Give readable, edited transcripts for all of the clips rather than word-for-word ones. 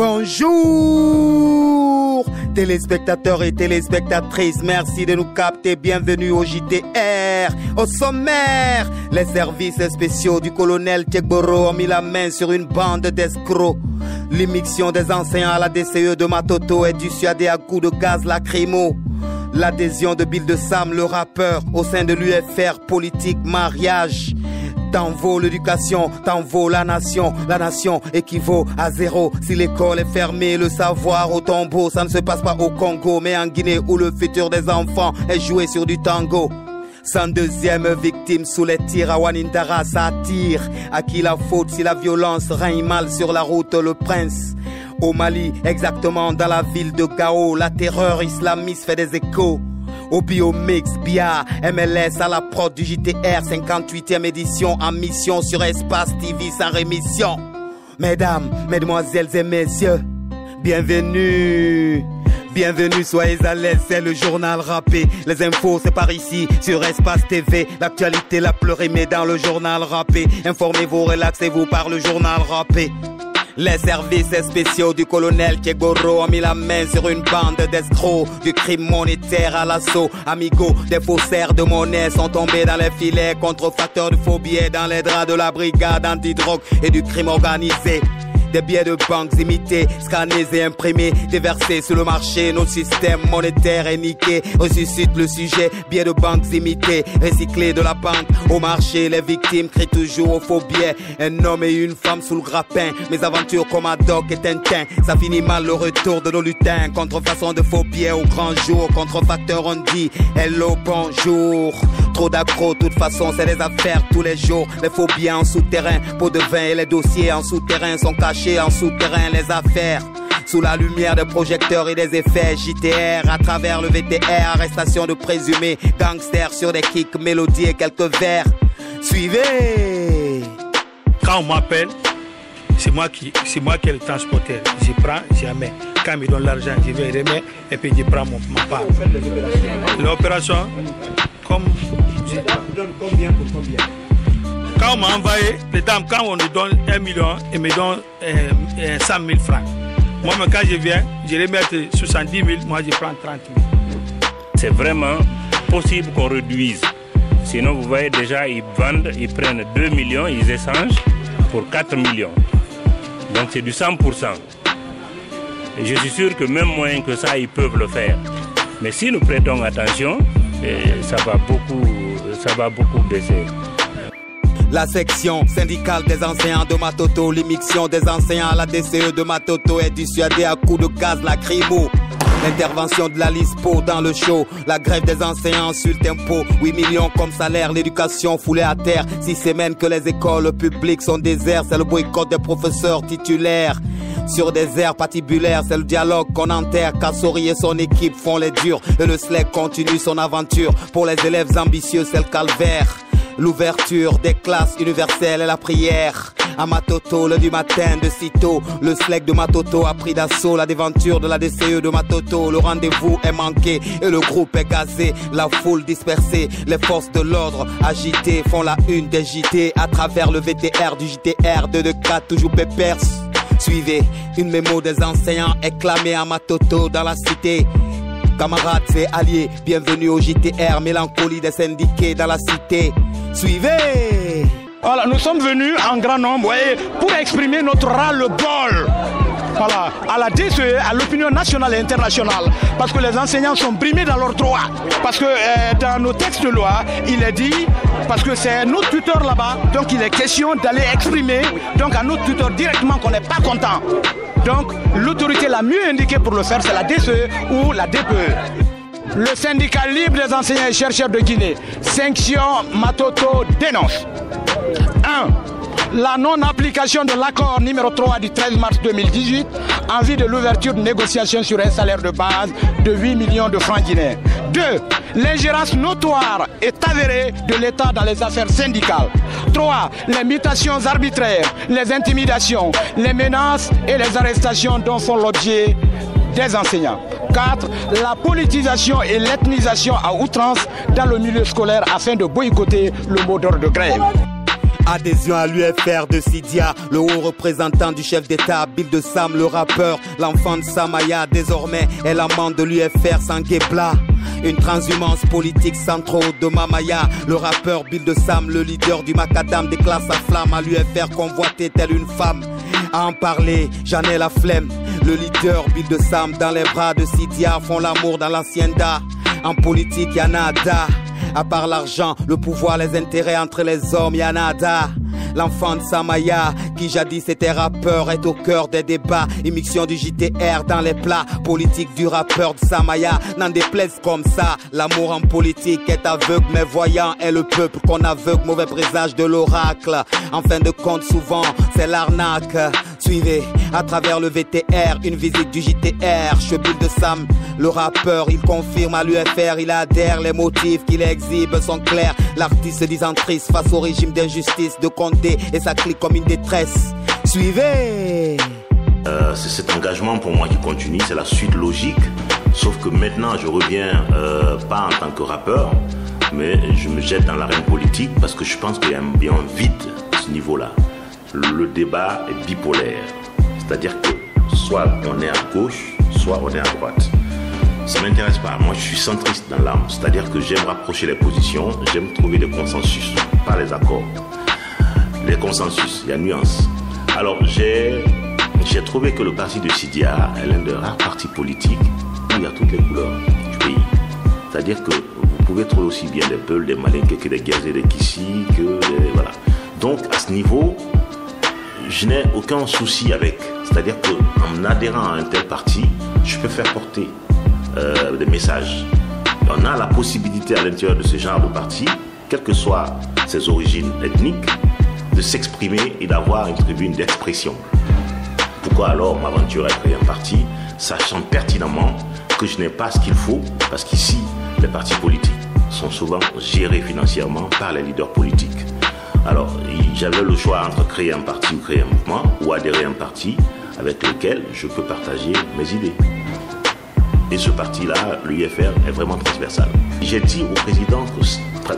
Bonjour téléspectateurs et téléspectatrices, merci de nous capter, bienvenue au JTR. Au sommaire, les services spéciaux du colonel Tchegboro ont mis la main sur une bande d'escrocs. L'immixtion des enseignants à la DCE de Matoto est dissuadée à coups de gaz lacrymo. L'adhésion de Bill de Sam, le rappeur, au sein de l'UFR politique mariage. Tant vaut l'éducation, tant vaut la nation. La nation équivaut à zéro. Si l'école est fermée, le savoir au tombeau. Ça ne se passe pas au Congo, mais en Guinée où le futur des enfants est joué sur du tango. 102e victime sous les tirs à Wanindara, ça attire. À qui la faute si la violence règne mal sur la route Le Prince? Au Mali, exactement dans la ville de Gao, la terreur islamiste fait des échos. Au Biomix, BIA, MLS à la prod du JTR, 58e édition en mission sur Espace TV sans rémission. Mesdames, mesdemoiselles et messieurs, bienvenue. Bienvenue, soyez à l'aise, c'est le journal rappé. Les infos, c'est par ici, sur Espace TV. L'actualité, la pleurée, mais dans le journal rappé. Informez-vous, relaxez-vous par le journal rappé. Les services spéciaux du colonel Tchegboro ont mis la main sur une bande d'escrocs. Du crime monétaire à l'assaut. Amigos, des faussaires de monnaie sont tombés dans les filets. Contrefacteurs de faux billets dans les draps de la brigade anti-drogue et du crime organisé. Des billets de banques imités, scannés et imprimés, déversés sur le marché. Notre système monétaire est niqué. Ressuscite le sujet, billets de banques imités, recyclés de la banque au marché. Les victimes crient toujours aux faux billets. Un homme et une femme sous le grappin. Mes aventures comme Haddock et Tintin. Ça finit mal le retour de nos lutins. Contrefaçon de faux billets au grand jour. Contrefacteur on dit hello bonjour. Trop d'accros, toute façon c'est des affaires tous les jours. Les faux billets en souterrain, pots de vin et les dossiers en souterrain sont cachés en souterrain, les affaires sous la lumière des projecteurs et des effets. JTR à travers le VTR, arrestation de présumés gangsters sur des kicks, mélodies et quelques vers. Suivez. Quand on m'appelle, c'est moi qui est le transporteur. Je prends jamais. Quand il me donne l'argent, je vais remettre et puis je prends ma part. L'opération, comme je donne combien pour combien? Quand on m'a envoyé, les dames, quand on nous donne 1 million, ils me donnent 100 000 francs. Moi, quand je viens, je remets 70 000, moi je prends 30 000. C'est vraiment possible qu'on réduise. Sinon, vous voyez déjà, ils vendent, ils prennent 2 millions, ils échangent pour 4 millions. Donc c'est du 100%. Et je suis sûr que même moins que ça, ils peuvent le faire. Mais si nous prêtons attention, ça va beaucoup baisser. La section syndicale des enseignants de Matoto, l'immixtion des enseignants à la DCE de Matoto est dissuadée à coups de gaz lacrymo. L'intervention de la LISPO dans le show, la grève des enseignants sur le tempo, 8 millions comme salaire, l'éducation foulée à terre. 6 semaines que les écoles publiques sont désertes, c'est le boycott des professeurs titulaires. Sur des aires patibulaires, c'est le dialogue qu'on enterre. Kassori et son équipe font les durs et le SLEC continue son aventure. Pour les élèves ambitieux, c'est le calvaire. L'ouverture des classes universelles et la prière. À Matoto, le du matin de sitôt, le SLEC de Matoto a pris d'assaut la déventure de la DCE de Matoto. Le rendez-vous est manqué et le groupe est gazé. La foule dispersée, les forces de l'ordre agitées font la une des JT à travers le VTR du JTR 224, toujours pépers. Suivez une mémo des enseignants éclamée à Matoto dans la cité. Camarades et alliés, bienvenue au JTR, mélancolie des syndiqués dans la cité. Suivez. Voilà, nous sommes venus en grand nombre, voyez, pour exprimer notre ras-le-bol. Voilà, à la DCE, à l'opinion nationale et internationale, parce que les enseignants sont brimés dans leurs droits. Parce que dans nos textes de loi, il est dit, parce que c'est notre tuteur là-bas, donc il est question d'aller exprimer donc à notre tuteur directement qu'on n'est pas content. Donc l'autorité la mieux indiquée pour le faire, c'est la DCE ou la DPE. Le syndicat libre des enseignants et chercheurs de Guinée, Section Matoto dénonce 1. La non-application de l'accord numéro 3 du 13 mars 2018 en vue de l'ouverture de négociations sur un salaire de base de 8 millions de francs guinéens. 2. L'ingérence notoire et avérée de l'État dans les affaires syndicales. 3. Les mutations arbitraires, les intimidations, les menaces et les arrestations dont font l'objet des enseignants. 4. La politisation et l'ethnisation à outrance dans le milieu scolaire afin de boycotter le mot d'ordre de grève. Adhésion à l'UFR de Sidia, le haut représentant du chef d'État, Bill de Sam, le rappeur, l'enfant de Samaya, désormais est l'amant de l'UFR Sanguebla. Une transhumance politique sans trop de Mamaya. Le rappeur Bill de Sam, le leader du macadam, déclare sa flamme à l'UFR convoité telle une femme. À en parler, j'en ai la flemme. Le leader Bill de Sam dans les bras de Sidia font l'amour dans l'hacienda. En politique, y'a nada. À part l'argent, le pouvoir, les intérêts entre les hommes, y'a nada. L'enfant de Samaya, qui jadis était rappeur, est au cœur des débats. Immixtion du JTR dans les plats. Politique du rappeur de Samaya, n'en déplaise comme ça. L'amour en politique est aveugle, mais voyant est le peuple qu'on aveugle. Mauvais présage de l'oracle. En fin de compte, souvent, c'est l'arnaque. Suivez, à travers le VTR, une visite du JTR. Bill de Sam, le rappeur, il confirme à l'UFR, il adhère. Les motifs qu'il exhibe sont clairs. L'artiste se disant triste face au régime d'injustice de Condé et ça clique comme une détresse. Suivez. C'est cet engagement pour moi qui continue, c'est la suite logique. Sauf que maintenant, je reviens pas en tant que rappeur, mais je me jette dans l'arène politique parce que je pense qu'il y a un vide à ce niveau-là. Le débat est bipolaire. C'est-à-dire que soit on est à gauche, soit on est à droite. Ça ne m'intéresse pas. Moi, je suis centriste dans l'âme. C'est-à-dire que j'aime rapprocher les positions, j'aime trouver des consensus, pas les accords. Les consensus, il y a nuance. Alors, j'ai trouvé que le parti de Sidia est l'un des rares partis politiques où il y a toutes les couleurs du pays. C'est-à-dire que vous pouvez trouver aussi bien des Peuls, des Malinqués, que des Gazés, des Kissi, voilà. Donc, à ce niveau, je n'ai aucun souci avec. C'est-à-dire qu'en adhérant à un tel parti, je peux faire porter des messages. On a la possibilité à l'intérieur de ce genre de parti, quelles que soient ses origines ethniques, de s'exprimer et d'avoir une tribune d'expression. Pourquoi alors m'aventurer à créer un parti, sachant pertinemment que je n'ai pas ce qu'il faut, parce qu'ici, les partis politiques sont souvent gérés financièrement par les leaders politiques. Alors, j'avais le choix entre créer un parti ou créer un mouvement, ou adhérer à un parti avec lequel je peux partager mes idées. Et ce parti-là, l'UFR, est vraiment transversal. J'ai dit au président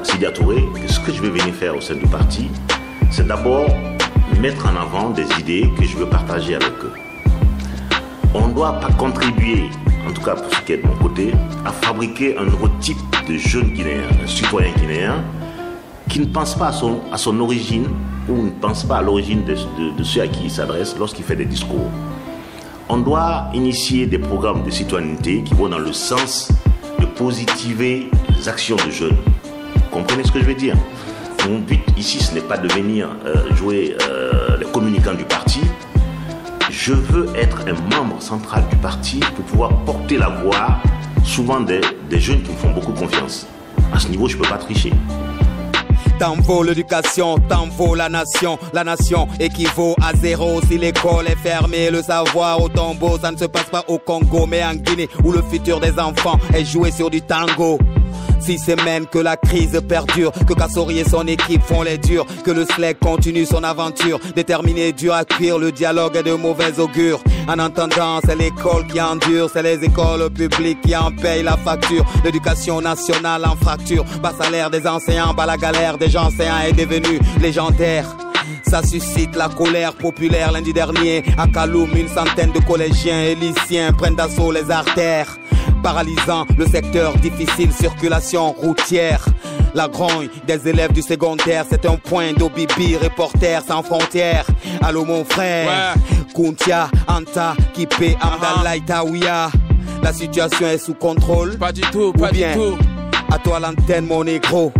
Sidia Touré que ce que je vais venir faire au sein du parti, c'est d'abord mettre en avant des idées que je veux partager avec eux. On ne doit pas contribuer, en tout cas pour ce qui est de mon côté, à fabriquer un nouveau type de jeune guinéen, un citoyen guinéen, qui ne pense pas à son origine ou ne pense pas à l'origine de ceux à qui il s'adresse lorsqu'il fait des discours. On doit initier des programmes de citoyenneté qui vont dans le sens de positiver les actions de jeunes. Vous comprenez ce que je veux dire? Mon but ici, ce n'est pas de venir jouer les communicants du parti. Je veux être un membre central du parti pour pouvoir porter la voix, souvent des jeunes qui me font beaucoup confiance. À ce niveau, je ne peux pas tricher. Tant vaut l'éducation, tant vaut la nation. La nation équivaut à zéro si l'école est fermée. Le savoir au tombeau, ça ne se passe pas au Congo, mais en Guinée, où le futur des enfants est joué sur du tango. Si c'est même que la crise perdure, que Kassori et son équipe font les durs, que le SLEG continue son aventure, déterminé, dur à cuire, le dialogue est de mauvais augure. En entendant, c'est l'école qui endure, c'est les écoles publiques qui en payent la facture. L'éducation nationale en fracture, bas salaire des enseignants, bas la galère des enseignants est devenue légendaire. Ça suscite la colère populaire. Lundi dernier, à Kaloum, une centaine de collégiens et lycéens prennent d'assaut les artères, paralysant le secteur, difficile circulation routière. La grogne des élèves du secondaire, c'est un point d'Obibi, reporter sans frontières. Allô mon frère, ouais. Kuntia, Anta, Kipé, Amdallah, Itaouia. La situation est sous contrôle? Pas du tout, pas du tout. À toi l'antenne mon négro.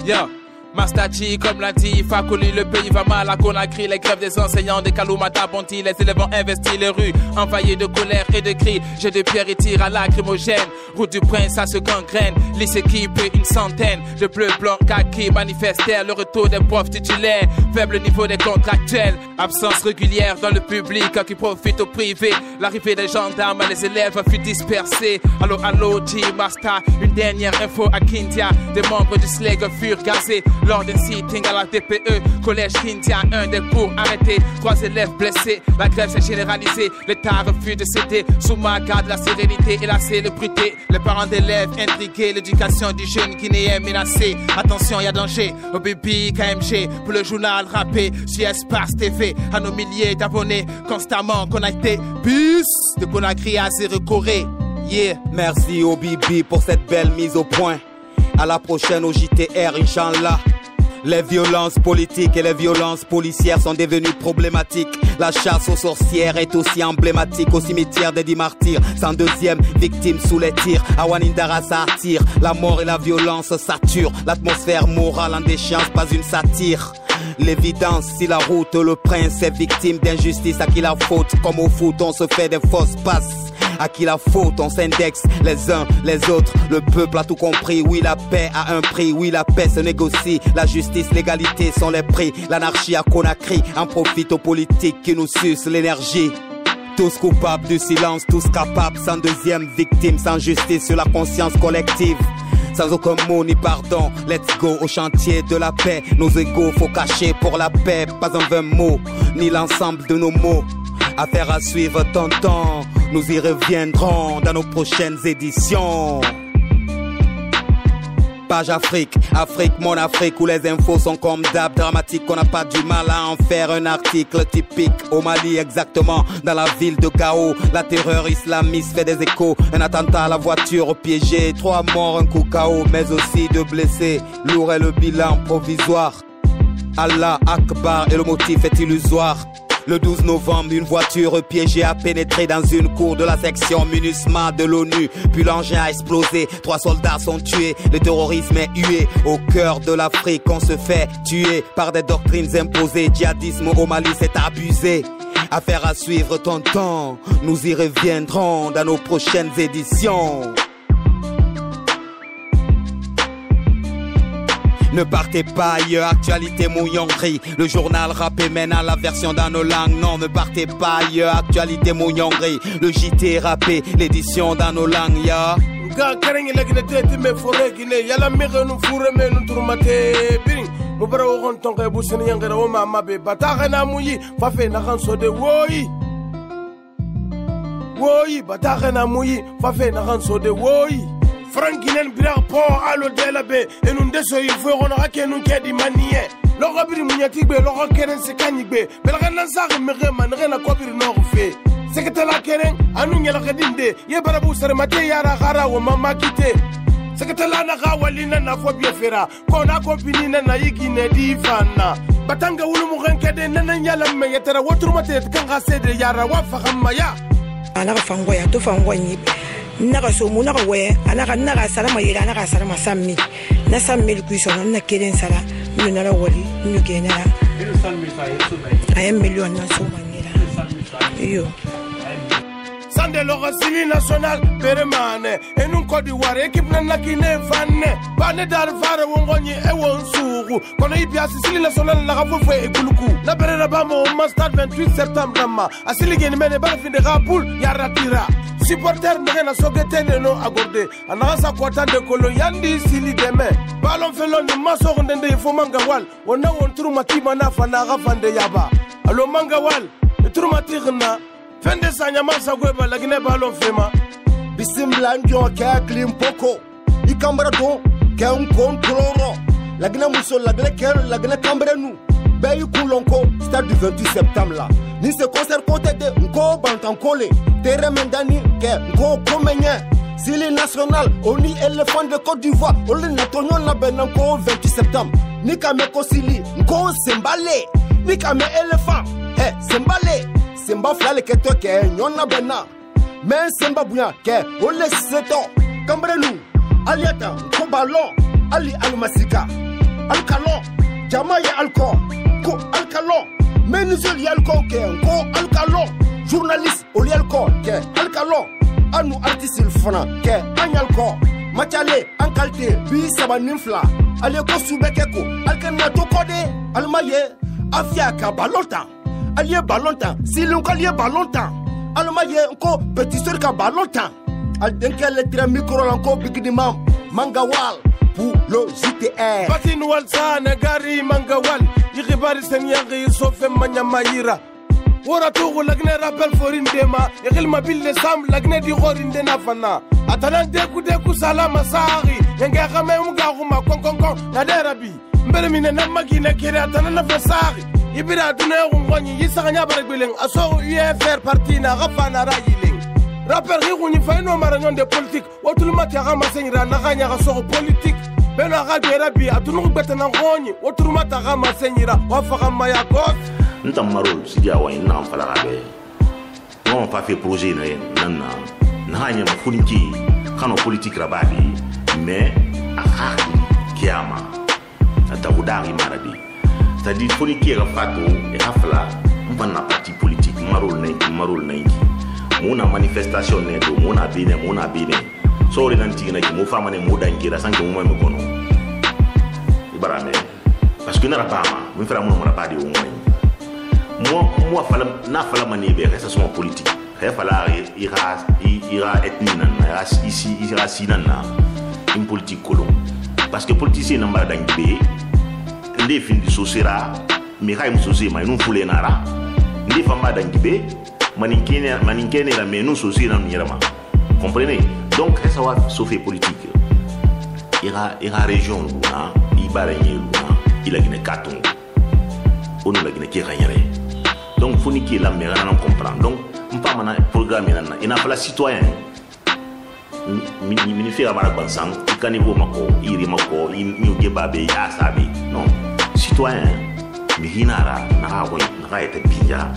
Yeah. Mastachi, comme l'a dit Fakoli, le pays va mal à Conakry. Les grèves des enseignants de Kaloumata Bonti, les élèves ont investi les rues, envahies de colère et de cris. J'ai de pierres et tirs à lacrymogène. Route du Prince, ça se gangrène. Lycée équipé, une centaine. De bleu, blanc, kaki, manifestèrent le retour des profs titulaires. Faible niveau des contractuels. Absence régulière dans le public qui profite au privé. L'arrivée des gendarmes, les élèves furent dispersés. Allo, G Masta, une dernière info à Kintia. Des membres du SLEG furent gazés. lors d'un sitting à la TPE. Collège Kindia, un des cours arrêtés, 3 élèves blessés. La grève s'est généralisée, l'État refuse de céder. Sous ma garde, la sérénité et la célébrité. Les parents d'élèves intrigués, l'éducation du jeune Guinéen menacée. Attention, y a danger, au BB, KMG, pour le journal rappé, sur Espace TV, à nos milliers d'abonnés, constamment connectés. Bus de Conakry à Zéro Corée. Yeah. Merci au BB pour cette belle mise au point. À la prochaine au JTR, Inch'Allah. Les violences politiques et les violences policières sont devenues problématiques. La chasse aux sorcières est aussi emblématique. Au cimetière des 10 martyrs, 102e victime sous les tirs. À Wanindara ça attire, la mort et la violence saturent. L'atmosphère morale en déchéance, pas une satire. L'évidence, si la route, le prince est victime d'injustice, à qui la faute? Comme au foot, on se fait des fausses passes. À qui la faute? On s'indexe les uns les autres. Le peuple a tout compris. Oui, la paix a un prix. Oui, la paix se négocie. La justice, l'égalité sont les prix. L'anarchie à Conakry en profite aux politiques qui nous sucent l'énergie. Tous coupables du silence, tous capables. 102e victime, sans justice sur la conscience collective. Sans aucun mot ni pardon, let's go au chantier de la paix. Nos égos faut cacher pour la paix. Pas un vain mot, ni l'ensemble de nos mots. Affaire à suivre, tonton. Nous y reviendrons dans nos prochaines éditions. Page Afrique, Afrique, mon Afrique, où les infos sont comme d'hab dramatiques. On n'a pas du mal à en faire un article typique. Au Mali, exactement, dans la ville de Gao, la terreur islamiste fait des échos. Un attentat à la voiture piégée, 3 morts, un coup KO, mais aussi 2 blessés. Lourd est le bilan provisoire. Allah Akbar et le motif est illusoire. Le 12 novembre, une voiture piégée a pénétré dans une cour de la section MINUSMA de l'ONU. Puis l'engin a explosé, 3 soldats sont tués. Le terrorisme est hué. Au cœur de l'Afrique, on se fait tuer par des doctrines imposées. Djihadisme au Mali, c'est abusé. Affaire à suivre, tonton. Nous y reviendrons dans nos prochaines éditions. Ne partez pas ailleurs, actualité Mouyongri. Le journal rappé mène à la version dans nos langues. Non, ne partez pas ailleurs, actualité Mouyongri. Le JT rappé, l'édition dans nos langues, ya. Ga kereng legine tete me fore gine yala mege nu fure me nu turmate bing mo bara o gon tonke bu sen yangere o mama be bata na muyi fa fe na kan so de woyi bata na muyi fa fe na kan so de woyi Frankinen bira po alo de la be enun de so il faut on a kenu kedi maniye logo biri munyati be logo keren se kanyibe belga nan sa mege man rena ko biri no fe Seketala keren anu nyala kadinde ye barabu sarmate yara gara wa mama kite seketala na gawalina na fobia fera kona kompini na yigine divana batanga wulu mu gankede na nyala me yetara woturmate kanga sede yara wa fahamma ya ana fangwa ya to fangwa nyi naga so mu naga we naga salama yira naga salama sammi na sammi ku so na keren sala nu na wali nu genera ay million na so manira yo Sande l'Orasili national Beremane et nous Côte d'Ivoire équipe na kine vanne bane dar fare wongonyi e wonsuru kono ipia Sicile national la rafo e kuluku na berera bamo stade 28 septembre ma asili gene mene ba fin de rapoul ya ratira supporter na sogete no agorde anasa kwata de kolo yandi sili deme ballon felon de maso ndende ifo mangawal wona won turumati mana fana gafande yaba allo mangawal turumati gna Fende sanyama sagweba lagine balon fema Bisimla njo ka clean poko Ikambara don ka un controlo Lagine muso lagine kambere nu Bayi kulonko stade du 28 septembre là Ni se concert côté de nko bantankole Tere mendani ke nko komenye Sili national oni éléphant de Côte d'Ivoire Oli natonyo na benanko 28 septembre Ni kameko sili nko sembale Ni kame éléphant sembale Semba flale ke to ke nyona bena men semba buya ke ole seto kambrelu aliata ko ballon ali almasika alkalon jamaye alko ko alkalon men nizul yalko ke ko alkalon journaliste oli alko ke alkalon anu artiste fana ke anyalko machale ankalte bi sabaninfla ale ko subeke ko alkana to kode almaye afia ka balota Allié ballontan, si l'on allié ballontan. Almaye encore petit sur ka ballontan. Al denkel le micro encore big dimam. Mangawal, pour le JTR. Batin walsa nagari mangawal yigibari senyangi sofe manyamayira. Wora togo lagne rappel forindema yigil mabille sam lagne di gorinde nafana. Atanan deku salama sari yenge khame umgaguma konkon na derabi. Mbere mine namagine kire atanan na fasari. Ibira dune ngoni yisaganya barebeleng aso UFR parti na gafana rayiling. Rappel riguni faino maranyon de politique otuluma tiagama senyira naganya gaso politique. Bena gagera bi atunu betana ngoni otuluma tiagama senyira wafaka maya gos. Nous avons marol si dia wa ina fala gabe. On pas fait projet nana. Nahanya mafuniki kano politique rababi mais akaki kiama atakudari maradi. C'est-à-dire funiki rafato e hafla mbana parti politique marol nenki. Muna manifestation nedo muna bine. So re nanti na ki mo fama ne moda ngira sanke mo me kono. Ibarame parce que na rapama, mo fera mo na pas de moi fala manibe ça sont politique fala ira etnina ira sinana une politique colon parce que politicien n'amba d'angbe les fins de sociéra mais hay société mais non foulé nara les famba d'angbe maninkene la mais non société non nirama comprenez donc ça va sauver politique ira région luna ibaranye luna il a gagné carton on a gagné qui gagnerait. Donc, il faut que la mère comprenne. Donc, on ne peut pas programmer. Il n'a pas la citoyen. Il ne fait pas de sang. Il can't niveau mako, il est mako, il n'y a pas de yasabi. Non, citoyen. Mais il n'a pas été pigna,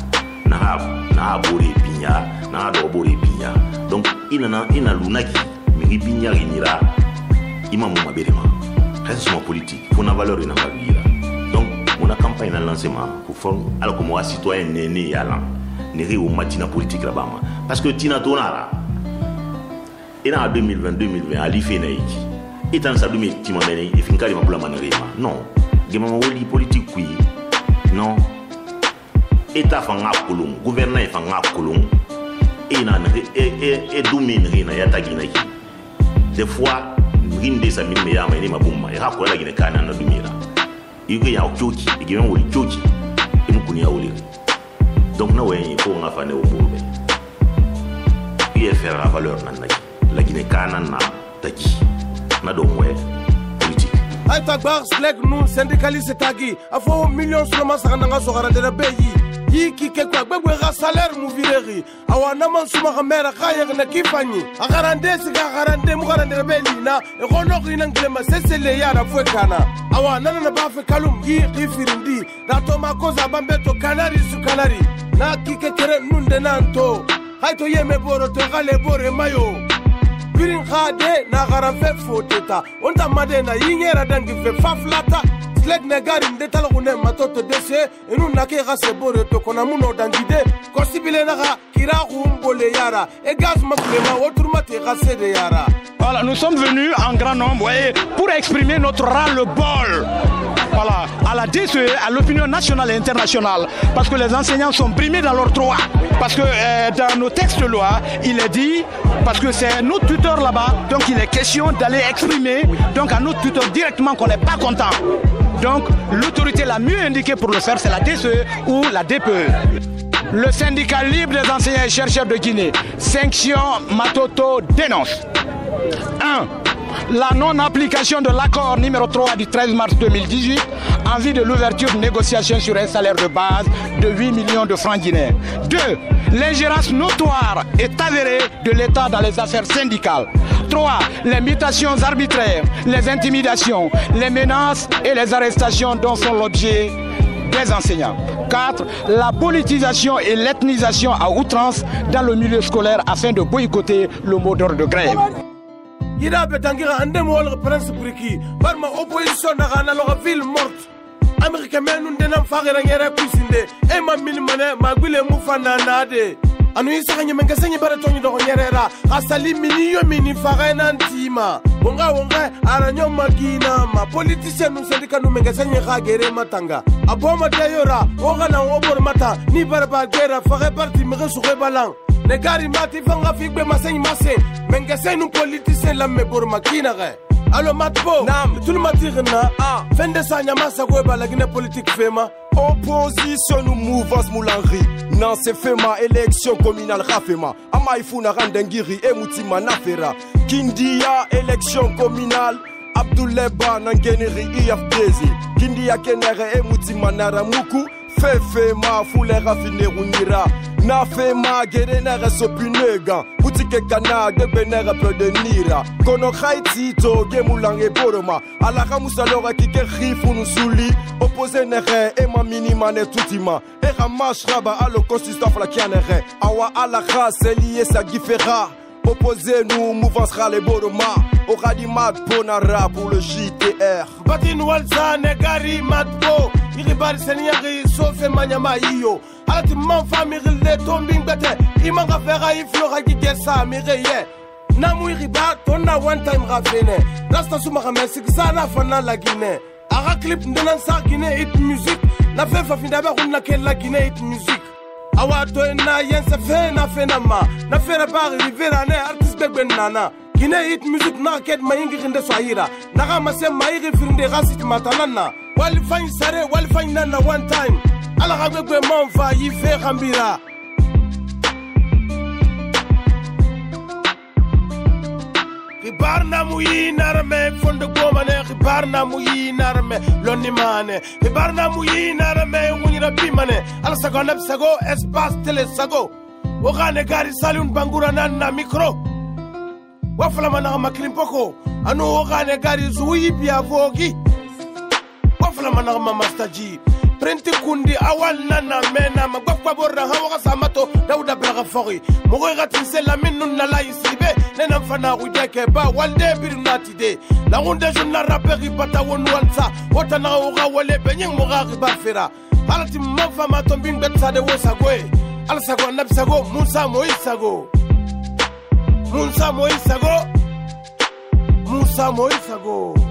n'a pas boré pigna, n'a pas boré pigna. Donc, il n'a lunaki, mais il pigna rinira. Il m'a mouma berema. C'est une politique. Il faut une valeur, il n'a pas vie. On a campagne dans lancement pour former alors que moi citoyen né yalan n'est au matin politique là-bas parce que tina tonara et en 2020 ali fenaiki et dans ça dumi tima mene et finkali ma bula manarima non gema woli politique kui non état fa ngakulung gouvernement fa ngakulung et na et dumi na yata ginaki des fois nginde sa mime ya mai ni mabumma ya hakola gine kana na dumira il y a un choki, il y a un choki, et nous connaissons les. Donc, nous avons un affaire au bout. Il y a faire la valeur la Guinée-Cana, Taki, Nadomwe, politique. Aïe, Tagbar, Slek, nous, syndicalistes, Tagi, à fond, millions sur le massacre de la pays. Yiki kekwa gbegwe ga salaire mu vireri awana man suma ga mera khaya na kifani agarande siga garande mu garande belina e gono ina nglema sesele yara fwekana awana na bafe kalum yi khifirindi dato makoza bambeto kanari su kanari na kikekere nunde nanto hayto yeme boro to gale bore mayo birin khade na garafe foteta onta madena yingera dangi fe faflata Slek negari ndetala kune matoto dese enu nake gase bore to kona muno dangide kosibile naga kira kumbole yara et gaz makulema oturmate gase de yara. Voilà, nous sommes venus en grand nombre pour exprimer notre ras-le-bol. Voilà, à la DCE, à l'opinion nationale et internationale, parce que les enseignants sont brimés dans leurs droits. Parce que dans nos textes de loi, il est dit, parce que c'est nos tuteurs là-bas, donc il est question d'aller exprimer donc à nos tuteurs directement qu'on n'est pas content. Donc l'autorité la mieux indiquée pour le faire, c'est la DCE ou la DPE. Le syndicat libre des enseignants et chercheurs de Guinée, Sanction Matoto dénonce 1. La non-application de l'accord numéro 3 du 13 mars 2018 en vue de l'ouverture de négociations sur un salaire de base de 8 millions de francs guinéens. 2. L'ingérence notoire et avérée de l'État dans les affaires syndicales. 3. Les mutations arbitraires, les intimidations, les menaces et les arrestations dont sont l'objet des enseignants. 4. La politisation et l'ethnisation à outrance dans le milieu scolaire afin de boycotter le mot d'ordre de grève. Ida betangira ande mo wal prince briki barma opposition na gana lo ville morte America menu ndenam fagira ngere kusinde e ma mil mane magule mu fana nade anu isa kanye mengesenye bare tonyi do nyerera asali mini yo mini fagena ntima wonga aranyo magina ma politicien nu sendika nu mengesenye khagere matanga aboma tayora wonga na obor mata ni barba gera fage parti mege suge balang negari mati fanga figbe masenyi mase mengese nu politicien la me bor makina ge Allo Matpo, tout le matin, fin de sa nyamasa goeba la Guinée politique fema. Opposition nous mouvance moulanri. Non c'est fema élection communale rafema. Amaïfouna randengiri et moutima nafera. Kindia élection communale. Abdouleba nangeneri IFDZ. Kindia kenere et moutima naramuku. Fefema foulera finerunira. Na fema gerenere sopinega. Boutique kana de benere peu de nira. Kono khaiti to gemulang e boroma. Ala ramusalora kike rifu nusuli. Opposé nere e ma minima ne tutima. E ramash raba alo consistant la kianere. Awa ala race lié sa gifera. Opposé nous mouvance rale boroma. Oradi Matpo nara pour le JTR. Batin walza negari Matpo. Iribari senyari sofe manyama iyo. Alati manfami rilde tombing bete. Imanga fera iflora gigesa mireye. Namu iriba tonna one time rafene. Rasta sumaka mesik sana fana la Guinée. Ara clip ndenan sa Guinée hit music. Na fefa findaba kunna kella Guinée hit music. Awato na yense fe na fenama. Na fera bari rivera ne artist begben nana. Guinée hit music na ket mayingi rinde swahira. Naga mase mayiri firinde rasit matanana. Wali fany sare wali fany nana one time. Ala ragwe manfa yife rambira. Ribarna muyi narame fondo gomane. Ribarna muyi narame lonimane. Ribarna muyi narame unira bimane. Ala sago nab sago espace tele sago. Wogane gari salun bangura nana micro. Wafla mana maklim poko. Anu wogane gari zuyi bia vogi. Wafla mana mastaji. Prenti kundi awal nana mena magwafwa borra hawa samato dauda braga fori. Mogo gatinse la minun na la isibe. Nena mfana udeke ba walde birunati de. La ronde jeune la raperi bata wonu walsa. Wota na uga wale benyeng moga riba fera. Alati mfa matombing betsa de wosagoe. Al sago nab sago Musa Moisago. Musa Moisago. Musa Moisago.